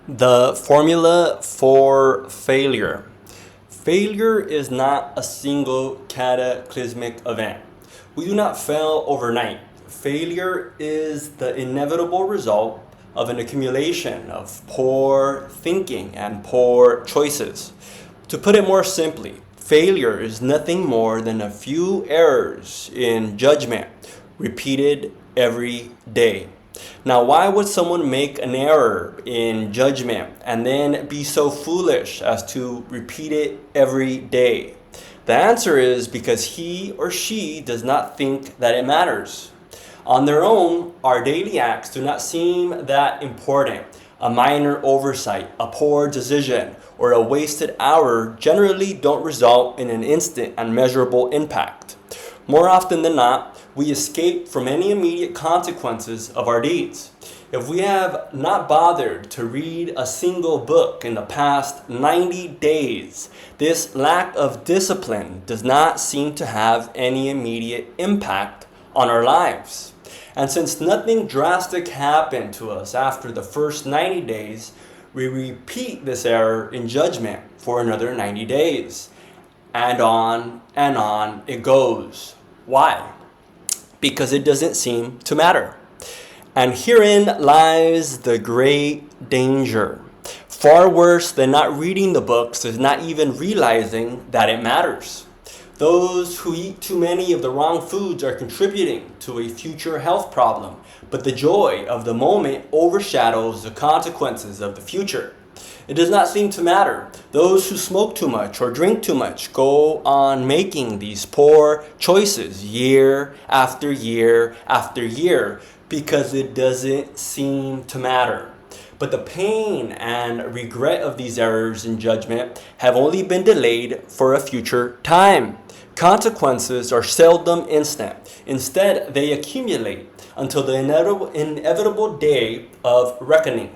The formula for failure. Failure is not a single cataclysmic event. We do not fail overnight. Failure is the inevitable result of an accumulation of poor thinking and poor choices. To put it more simply, failure is nothing more than a few errors in judgment repeated every day. Now, why would someone make an error in judgment and then be so foolish as to repeat it every day? The answer is because he or she does not think that it matters. On their own, our daily acts do not seem that important. A minor oversight, a poor decision, or a wasted hour generally don't result in an instant and measurable impact. More often than not, we escape from any immediate consequences of our deeds. If we have not bothered to read a single book in the past 90 days, this lack of discipline does not seem to have any immediate impact on our lives. And since nothing drastic happened to us after the first 90 days, we repeat this error in judgment for another 90 days. And on it goes. Why? Because it doesn't seem to matter. And herein lies the great danger. Far worse than not reading the books is not even realizing that it matters. Those who eat too many of the wrong foods are contributing to a future health problem, but the joy of the moment overshadows the consequences of the future. It does not seem to matter. Those who smoke too much or drink too much go on making these poor choices year after year after year because it doesn't seem to matter. But the pain and regret of these errors in judgment have only been delayed for a future time. Consequences are seldom instant. Instead, they accumulate until the inevitable day of reckoning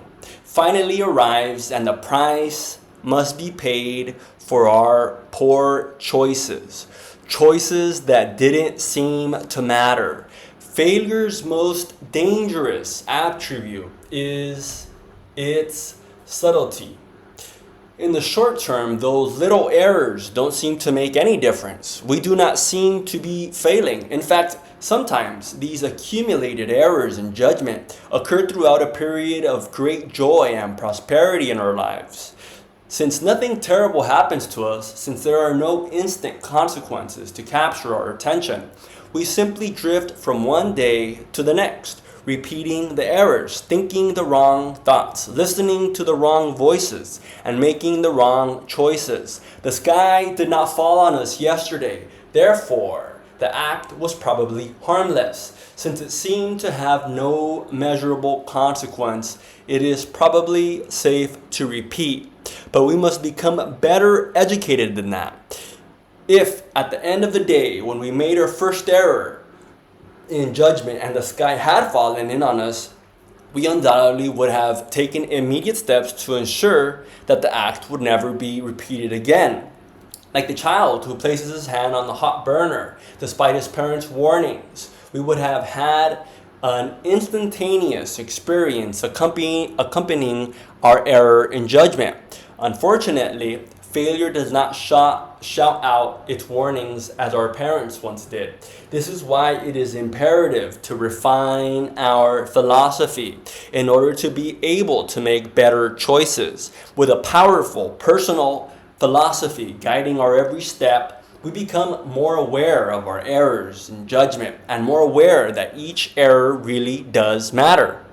finally arrives, and the price must be paid for our poor choices. Choices that didn't seem to matter. Failure's most dangerous attribute is its subtlety. In the short term, those little errors don't seem to make any difference. We do not seem to be failing. In fact, sometimes these accumulated errors in judgment occur throughout a period of great joy and prosperity in our lives. Since nothing terrible happens to us, since there are no instant consequences to capture our attention, we simply drift from one day to the next, repeating the errors, thinking the wrong thoughts, listening to the wrong voices, and making the wrong choices. The sky did not fall on us yesterday. Therefore, the act was probably harmless. Since it seemed to have no measurable consequence, it is probably safe to repeat. But we must become better educated than that. If at the end of the day, when we made our first error in judgment and the sky had fallen in on us, we undoubtedly would have taken immediate steps to ensure that the act would never be repeated again. Like the child who places his hand on the hot burner despite his parents' warnings, we would have had an instantaneous experience accompanying our error in judgment. Unfortunately, failure does not shout out its warnings as our parents once did. This is why it is imperative to refine our philosophy in order to be able to make better choices. With a powerful personal philosophy guiding our every step, we become more aware of our errors in judgment and more aware that each error really does matter.